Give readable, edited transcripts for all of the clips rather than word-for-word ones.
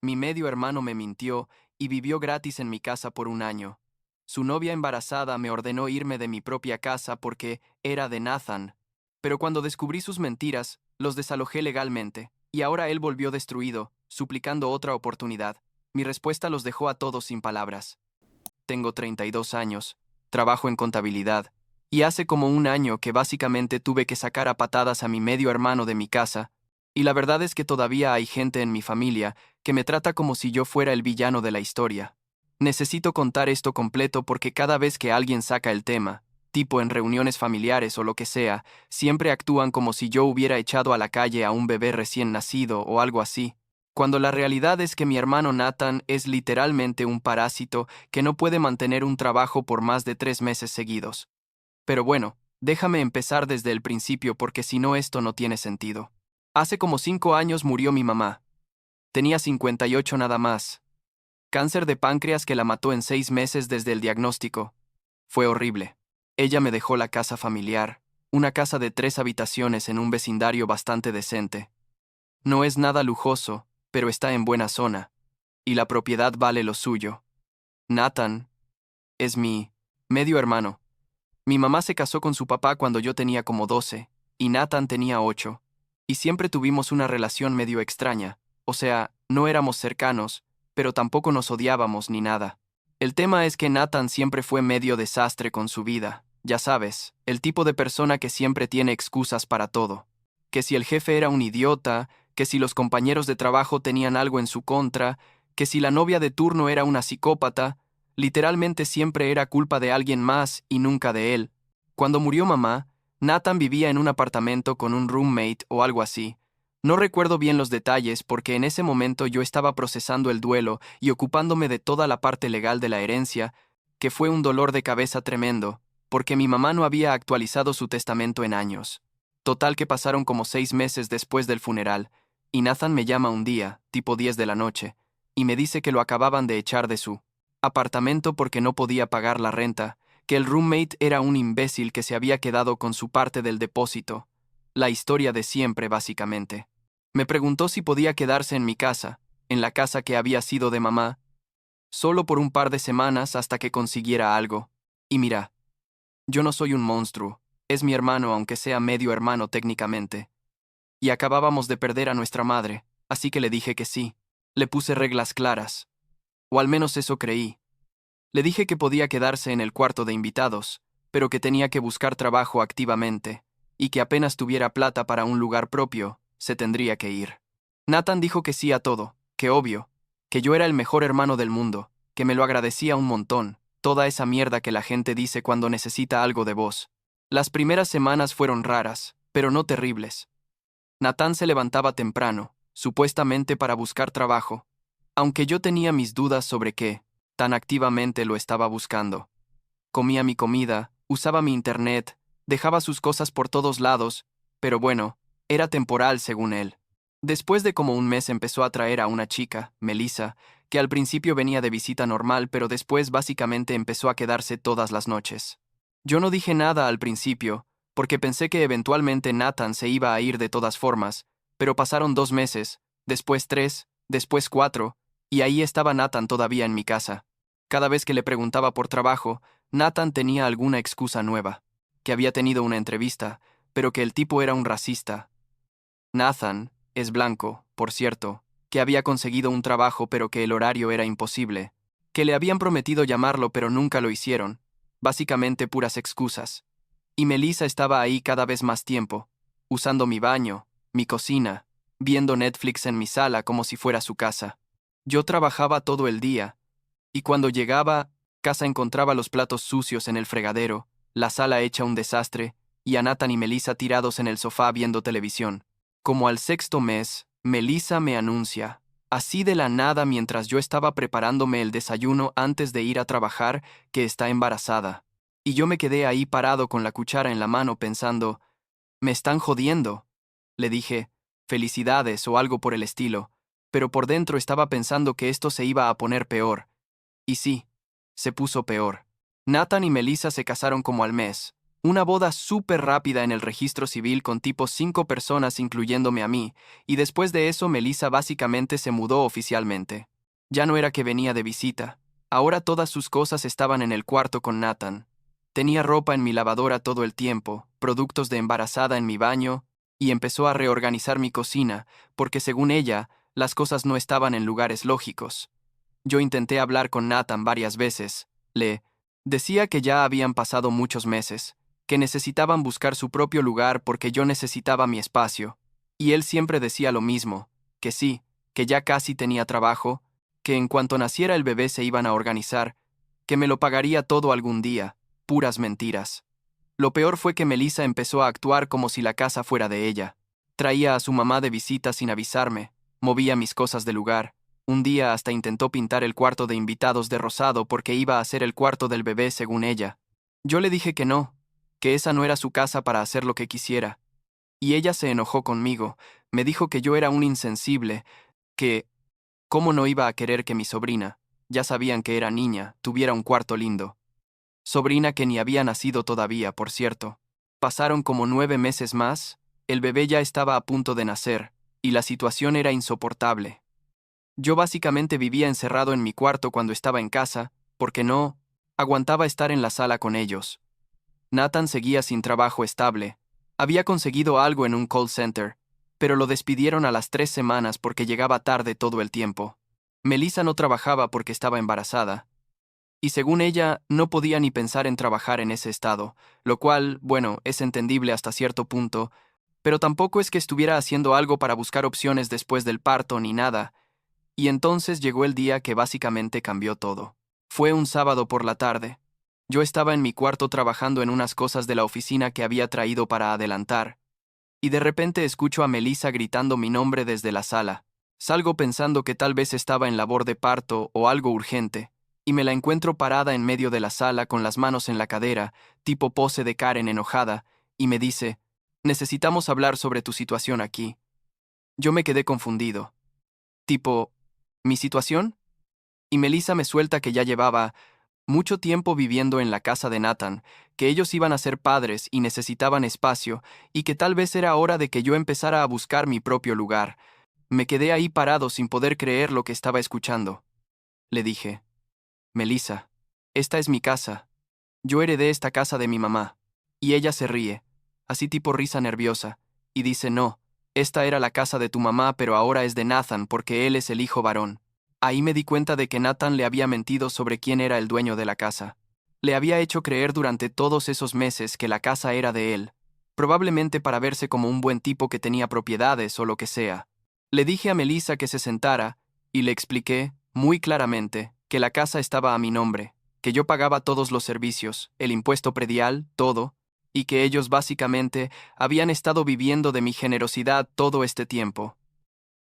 Mi medio hermano me mintió y vivió gratis en mi casa por un año. Su novia embarazada me ordenó irme de mi propia casa porque era de Nathan. Pero cuando descubrí sus mentiras, los desalojé legalmente, y ahora él volvió destruido, suplicando otra oportunidad. Mi respuesta los dejó a todos sin palabras. Tengo 32 años, trabajo en contabilidad, y hace como un año que básicamente tuve que sacar a patadas a mi medio hermano de mi casa, y la verdad es que todavía hay gente en mi familia que me trata como si yo fuera el villano de la historia. Necesito contar esto completo porque cada vez que alguien saca el tema, tipo en reuniones familiares o lo que sea, siempre actúan como si yo hubiera echado a la calle a un bebé recién nacido o algo así, cuando la realidad es que mi hermano Nathan es literalmente un parásito que no puede mantener un trabajo por más de 3 meses seguidos. Pero bueno, déjame empezar desde el principio porque si no esto no tiene sentido. Hace como 5 años murió mi mamá. Tenía 58 nada más. Cáncer de páncreas que la mató en 6 meses desde el diagnóstico. Fue horrible. Ella me dejó la casa familiar, una casa de 3 habitaciones en un vecindario bastante decente. No es nada lujoso, pero está en buena zona, y la propiedad vale lo suyo. Nathan es mi medio hermano. Mi mamá se casó con su papá cuando yo tenía como 12, y Nathan tenía 8, y siempre tuvimos una relación medio extraña, o sea, no éramos cercanos, pero tampoco nos odiábamos ni nada. El tema es que Nathan siempre fue medio desastre con su vida, ya sabes, el tipo de persona que siempre tiene excusas para todo. Que si el jefe era un idiota, que si los compañeros de trabajo tenían algo en su contra, que si la novia de turno era una psicópata, literalmente siempre era culpa de alguien más y nunca de él. Cuando murió mamá, Nathan vivía en un apartamento con un roommate o algo así. No recuerdo bien los detalles porque en ese momento yo estaba procesando el duelo y ocupándome de toda la parte legal de la herencia, que fue un dolor de cabeza tremendo, porque mi mamá no había actualizado su testamento en años. Total que pasaron como 6 meses después del funeral, y Nathan me llama un día, tipo 10 de la noche, y me dice que lo acababan de echar de su apartamento porque no podía pagar la renta, que el roommate era un imbécil que se había quedado con su parte del depósito. La historia de siempre, básicamente. Me preguntó si podía quedarse en mi casa, en la casa que había sido de mamá, solo por un par de semanas hasta que consiguiera algo. Y mira, yo no soy un monstruo, es mi hermano aunque sea medio hermano técnicamente. Y acabábamos de perder a nuestra madre, así que le dije que sí. Le puse reglas claras. O al menos eso creí. Le dije que podía quedarse en el cuarto de invitados, pero que tenía que buscar trabajo activamente, y que apenas tuviera plata para un lugar propio, se tendría que ir. Nathan dijo que sí a todo, que obvio, que yo era el mejor hermano del mundo, que me lo agradecía un montón, toda esa mierda que la gente dice cuando necesita algo de vos. Las primeras semanas fueron raras, pero no terribles. Nathan se levantaba temprano, supuestamente para buscar trabajo, aunque yo tenía mis dudas sobre qué tan activamente lo estaba buscando. Comía mi comida, usaba mi internet, dejaba sus cosas por todos lados, pero bueno, era temporal según él. Después de como un mes empezó a traer a una chica, Melissa, que al principio venía de visita normal, pero después básicamente empezó a quedarse todas las noches. Yo no dije nada al principio, porque pensé que eventualmente Nathan se iba a ir de todas formas, pero pasaron 2 meses, después 3, después 4, y ahí estaba Nathan todavía en mi casa. Cada vez que le preguntaba por trabajo, Nathan tenía alguna excusa nueva, que había tenido una entrevista, pero que el tipo era un racista. Nathan es blanco, por cierto, que había conseguido un trabajo pero que el horario era imposible, que le habían prometido llamarlo pero nunca lo hicieron, básicamente puras excusas. Y Melissa estaba ahí cada vez más tiempo, usando mi baño, mi cocina, viendo Netflix en mi sala como si fuera su casa. Yo trabajaba todo el día, y cuando llegaba, casa encontraba los platos sucios en el fregadero, la sala hecha un desastre, y a Nathan y Melissa tirados en el sofá viendo televisión. Como al sexto mes, Melissa me anuncia, así de la nada mientras yo estaba preparándome el desayuno antes de ir a trabajar, que está embarazada. Y yo me quedé ahí parado con la cuchara en la mano pensando, me están jodiendo. Le dije, felicidades o algo por el estilo, pero por dentro estaba pensando que esto se iba a poner peor. Y sí, se puso peor. Nathan y Melissa se casaron como al mes, Una boda súper rápida en el registro civil con tipo 5 personas incluyéndome a mí, y después de eso Melissa básicamente se mudó oficialmente. Ya no era que venía de visita. Ahora todas sus cosas estaban en el cuarto con Nathan. Tenía ropa en mi lavadora todo el tiempo, productos de embarazada en mi baño, y empezó a reorganizar mi cocina, porque según ella, las cosas no estaban en lugares lógicos. Yo intenté hablar con Nathan varias veces. Le decía que ya habían pasado muchos meses, que necesitaban buscar su propio lugar porque yo necesitaba mi espacio. Y él siempre decía lo mismo, que sí, que ya casi tenía trabajo, que en cuanto naciera el bebé se iban a organizar, que me lo pagaría todo algún día, puras mentiras. Lo peor fue que Melissa empezó a actuar como si la casa fuera de ella. Traía a su mamá de visita sin avisarme, movía mis cosas de lugar. Un día hasta intentó pintar el cuarto de invitados de rosado porque iba a ser el cuarto del bebé según ella. Yo le dije que no, que esa no era su casa para hacer lo que quisiera. Y ella se enojó conmigo, me dijo que yo era un insensible, que, ¿cómo no iba a querer que mi sobrina, ya sabían que era niña, tuviera un cuarto lindo? Sobrina que ni había nacido todavía, por cierto. Pasaron como 9 meses más, el bebé ya estaba a punto de nacer, y la situación era insoportable. Yo básicamente vivía encerrado en mi cuarto cuando estaba en casa, porque no aguantaba estar en la sala con ellos. Nathan seguía sin trabajo estable. Había conseguido algo en un call center, pero lo despidieron a las 3 semanas porque llegaba tarde todo el tiempo. Melissa no trabajaba porque estaba embarazada. Y según ella, no podía ni pensar en trabajar en ese estado, lo cual, bueno, es entendible hasta cierto punto, pero tampoco es que estuviera haciendo algo para buscar opciones después del parto ni nada. Y entonces llegó el día que básicamente cambió todo. Fue un sábado por la tarde. Yo estaba en mi cuarto trabajando en unas cosas de la oficina que había traído para adelantar, y de repente escucho a Melissa gritando mi nombre desde la sala. Salgo pensando que tal vez estaba en labor de parto o algo urgente, y me la encuentro parada en medio de la sala con las manos en la cadera, tipo pose de Karen enojada, y me dice, necesitamos hablar sobre tu situación aquí. Yo me quedé confundido. Tipo, ¿mi situación? Y Melissa me suelta que ya llevaba mucho tiempo viviendo en la casa de Nathan, que ellos iban a ser padres y necesitaban espacio, y que tal vez era hora de que yo empezara a buscar mi propio lugar. Me quedé ahí parado sin poder creer lo que estaba escuchando. Le dije, Melissa, esta es mi casa. Yo heredé esta casa de mi mamá. Y ella se ríe, así tipo risa nerviosa, y dice, no, esta era la casa de tu mamá, pero ahora es de Nathan porque él es el hijo varón. Ahí me di cuenta de que Nathan le había mentido sobre quién era el dueño de la casa. Le había hecho creer durante todos esos meses que la casa era de él, probablemente para verse como un buen tipo que tenía propiedades o lo que sea. Le dije a Melissa que se sentara, y le expliqué, muy claramente, que la casa estaba a mi nombre, que yo pagaba todos los servicios, el impuesto predial, todo, y que ellos básicamente habían estado viviendo de mi generosidad todo este tiempo.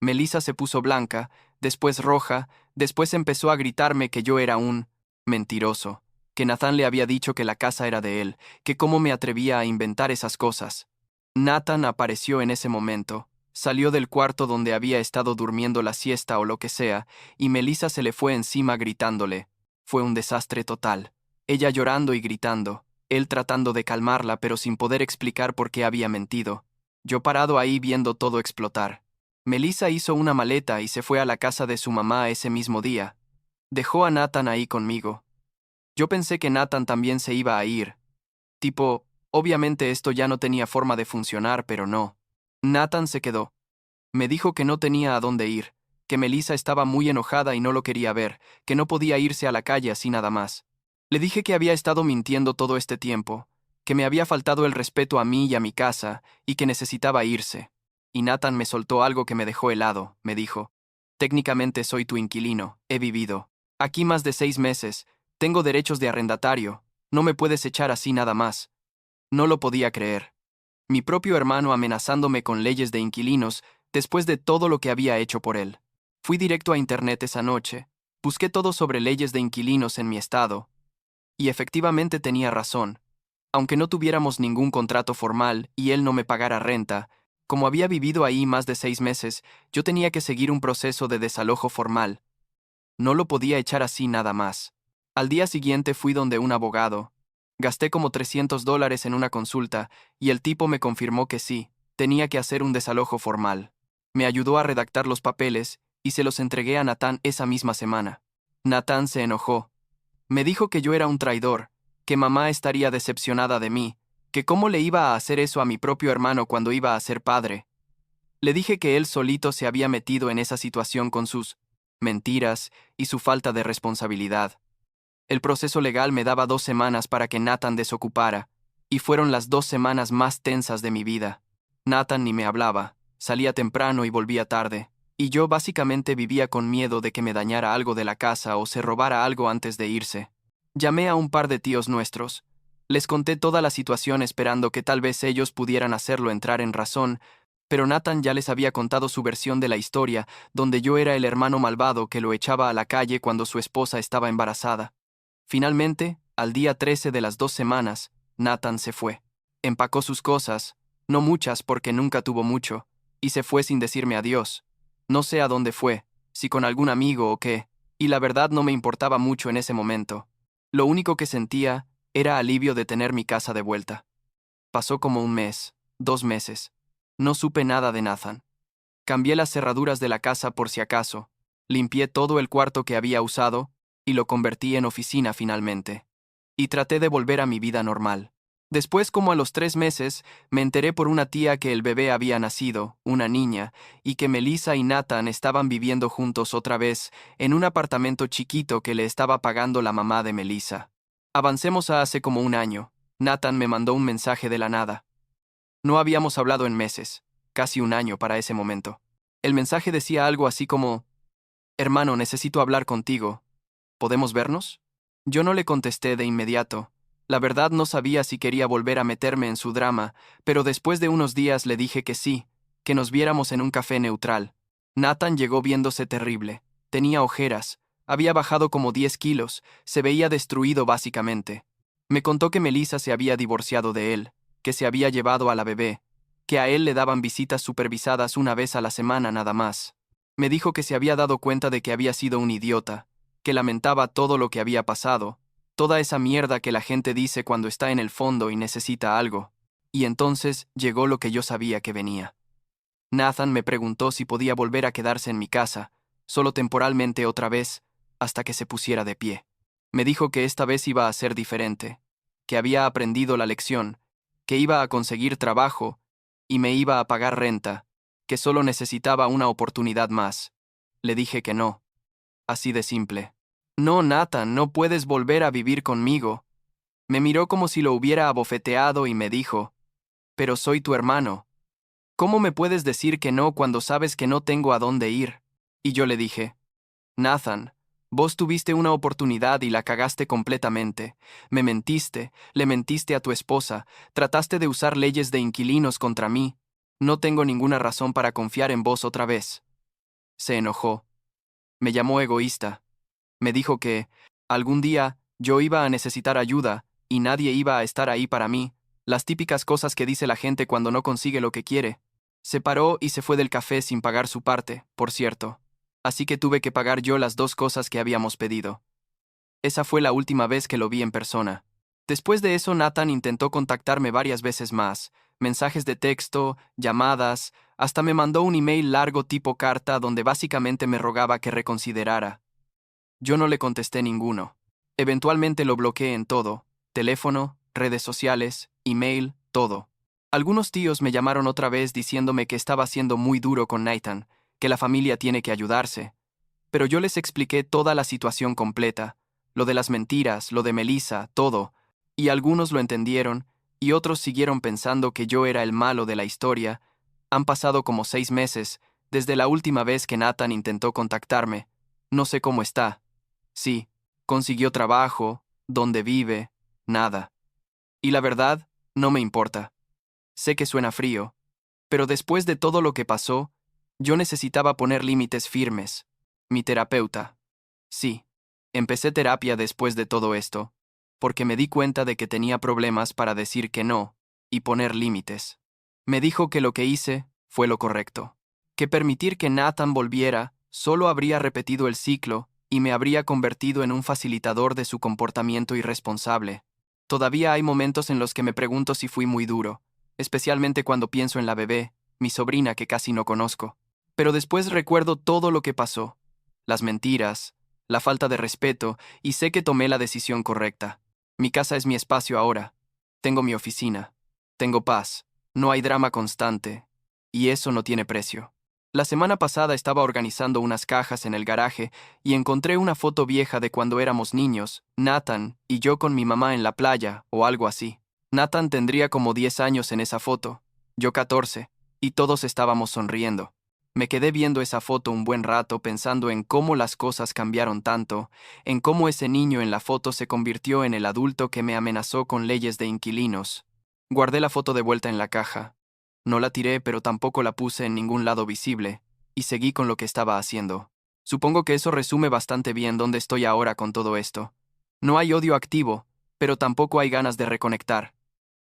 Melissa se puso blanca, después roja, después empezó a gritarme que yo era un mentiroso, que Nathan le había dicho que la casa era de él, que cómo me atrevía a inventar esas cosas. Nathan apareció en ese momento, salió del cuarto donde había estado durmiendo la siesta o lo que sea, y Melissa se le fue encima gritándole. Fue un desastre total. Ella llorando y gritando, él tratando de calmarla pero sin poder explicar por qué había mentido. Yo parado ahí viendo todo explotar. Melissa hizo una maleta y se fue a la casa de su mamá ese mismo día. Dejó a Nathan ahí conmigo. Yo pensé que Nathan también se iba a ir. Tipo, obviamente esto ya no tenía forma de funcionar, pero no. Nathan se quedó. Me dijo que no tenía a dónde ir, que Melissa estaba muy enojada y no lo quería ver, que no podía irse a la calle así nada más. Le dije que había estado mintiendo todo este tiempo, que me había faltado el respeto a mí y a mi casa, y que necesitaba irse. Y Nathan me soltó algo que me dejó helado, me dijo. Técnicamente soy tu inquilino, he vivido aquí más de 6 meses, tengo derechos de arrendatario, no me puedes echar así nada más. No lo podía creer. Mi propio hermano amenazándome con leyes de inquilinos después de todo lo que había hecho por él. Fui directo a internet esa noche, busqué todo sobre leyes de inquilinos en mi estado, y efectivamente tenía razón. Aunque no tuviéramos ningún contrato formal y él no me pagara renta, como había vivido ahí más de 6 meses, yo tenía que seguir un proceso de desalojo formal. No lo podía echar así nada más. Al día siguiente fui donde un abogado. Gasté como $300 en una consulta y el tipo me confirmó que sí, tenía que hacer un desalojo formal. Me ayudó a redactar los papeles y se los entregué a Nathan esa misma semana. Nathan se enojó. Me dijo que yo era un traidor, que mamá estaría decepcionada de mí, que cómo le iba a hacer eso a mi propio hermano cuando iba a ser padre. Le dije que él solito se había metido en esa situación con sus mentiras y su falta de responsabilidad. El proceso legal me daba 2 semanas para que Nathan desocupara, y fueron las 2 semanas más tensas de mi vida. Nathan ni me hablaba, salía temprano y volvía tarde, y yo básicamente vivía con miedo de que me dañara algo de la casa o se robara algo antes de irse. Llamé a un par de tíos nuestros. Les conté toda la situación esperando que tal vez ellos pudieran hacerlo entrar en razón, pero Nathan ya les había contado su versión de la historia, donde yo era el hermano malvado que lo echaba a la calle cuando su esposa estaba embarazada. Finalmente, al día 13 de las 2 semanas, Nathan se fue. Empacó sus cosas, no muchas porque nunca tuvo mucho, y se fue sin decirme adiós. No sé a dónde fue, si con algún amigo o qué, y la verdad no me importaba mucho en ese momento. Lo único que sentía era alivio de tener mi casa de vuelta. Pasó como un mes, 2 meses. No supe nada de Nathan. Cambié las cerraduras de la casa por si acaso, limpié todo el cuarto que había usado y lo convertí en oficina finalmente. Y traté de volver a mi vida normal. Después, como a los 3 meses, me enteré por una tía que el bebé había nacido, una niña, y que Melissa y Nathan estaban viviendo juntos otra vez en un apartamento chiquito que le estaba pagando la mamá de Melissa. Avancemos a hace como un año. Nathan me mandó un mensaje de la nada. No habíamos hablado en meses, casi un año para ese momento. El mensaje decía algo así como: «Hermano, necesito hablar contigo. ¿Podemos vernos?». Yo no le contesté de inmediato. La verdad no sabía si quería volver a meterme en su drama, pero después de unos días le dije que sí, que nos viéramos en un café neutral. Nathan llegó viéndose terrible. Tenía ojeras, había bajado como 10 kilos, se veía destruido básicamente. Me contó que Melissa se había divorciado de él, que se había llevado a la bebé, que a él le daban visitas supervisadas una vez a la semana nada más. Me dijo que se había dado cuenta de que había sido un idiota, que lamentaba todo lo que había pasado, toda esa mierda que la gente dice cuando está en el fondo y necesita algo. Y entonces llegó lo que yo sabía que venía. Nathan me preguntó si podía volver a quedarse en mi casa, solo temporalmente otra vez, hasta que se pusiera de pie. Me dijo que esta vez iba a ser diferente, que había aprendido la lección, que iba a conseguir trabajo y me iba a pagar renta, que solo necesitaba una oportunidad más. Le dije que no. Así de simple. «No, Nathan, no puedes volver a vivir conmigo». Me miró como si lo hubiera abofeteado y me dijo: «Pero soy tu hermano. ¿Cómo me puedes decir que no cuando sabes que no tengo a dónde ir?». Y yo le dije: «Nathan, vos tuviste una oportunidad y la cagaste completamente. Me mentiste, le mentiste a tu esposa, trataste de usar leyes de inquilinos contra mí. No tengo ninguna razón para confiar en vos otra vez». Se enojó. Me llamó egoísta. Me dijo que algún día yo iba a necesitar ayuda y nadie iba a estar ahí para mí, las típicas cosas que dice la gente cuando no consigue lo que quiere. Se paró y se fue del café sin pagar su parte, por cierto. Así que tuve que pagar yo las 2 cosas que habíamos pedido. Esa fue la última vez que lo vi en persona. Después de eso, Nathan intentó contactarme varias veces más, mensajes de texto, llamadas, hasta me mandó un email largo tipo carta donde básicamente me rogaba que reconsiderara. Yo no le contesté ninguno. Eventualmente lo bloqueé en todo: teléfono, redes sociales, email, todo. Algunos tíos me llamaron otra vez diciéndome que estaba siendo muy duro con Nathan, que la familia tiene que ayudarse. Pero yo les expliqué toda la situación completa, lo de las mentiras, lo de Melissa, todo, y algunos lo entendieron, y otros siguieron pensando que yo era el malo de la historia. Han pasado como 6 meses, desde la última vez que Nathan intentó contactarme. No sé cómo está. Sí, consiguió trabajo, dónde vive, nada. Y la verdad, no me importa. Sé que suena frío, pero después de todo lo que pasó, yo necesitaba poner límites firmes. Mi terapeuta. Sí, empecé terapia después de todo esto, porque me di cuenta de que tenía problemas para decir que no y poner límites. Me dijo que lo que hice fue lo correcto, que permitir que Nathan volviera solo habría repetido el ciclo y me habría convertido en un facilitador de su comportamiento irresponsable. Todavía hay momentos en los que me pregunto si fui muy duro, especialmente cuando pienso en la bebé, mi sobrina que casi no conozco. Pero después recuerdo todo lo que pasó, las mentiras, la falta de respeto, y sé que tomé la decisión correcta. Mi casa es mi espacio ahora. Tengo mi oficina. Tengo paz. No hay drama constante. Y eso no tiene precio. La semana pasada estaba organizando unas cajas en el garaje y encontré una foto vieja de cuando éramos niños, Nathan y yo con mi mamá en la playa o algo así. Nathan tendría como 10 años en esa foto, yo 14, y todos estábamos sonriendo. Me quedé viendo esa foto un buen rato pensando en cómo las cosas cambiaron tanto, en cómo ese niño en la foto se convirtió en el adulto que me amenazó con leyes de inquilinos. Guardé la foto de vuelta en la caja. No la tiré, pero tampoco la puse en ningún lado visible, y seguí con lo que estaba haciendo. Supongo que eso resume bastante bien dónde estoy ahora con todo esto. No hay odio activo, pero tampoco hay ganas de reconectar.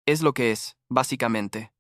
Es lo que es, básicamente.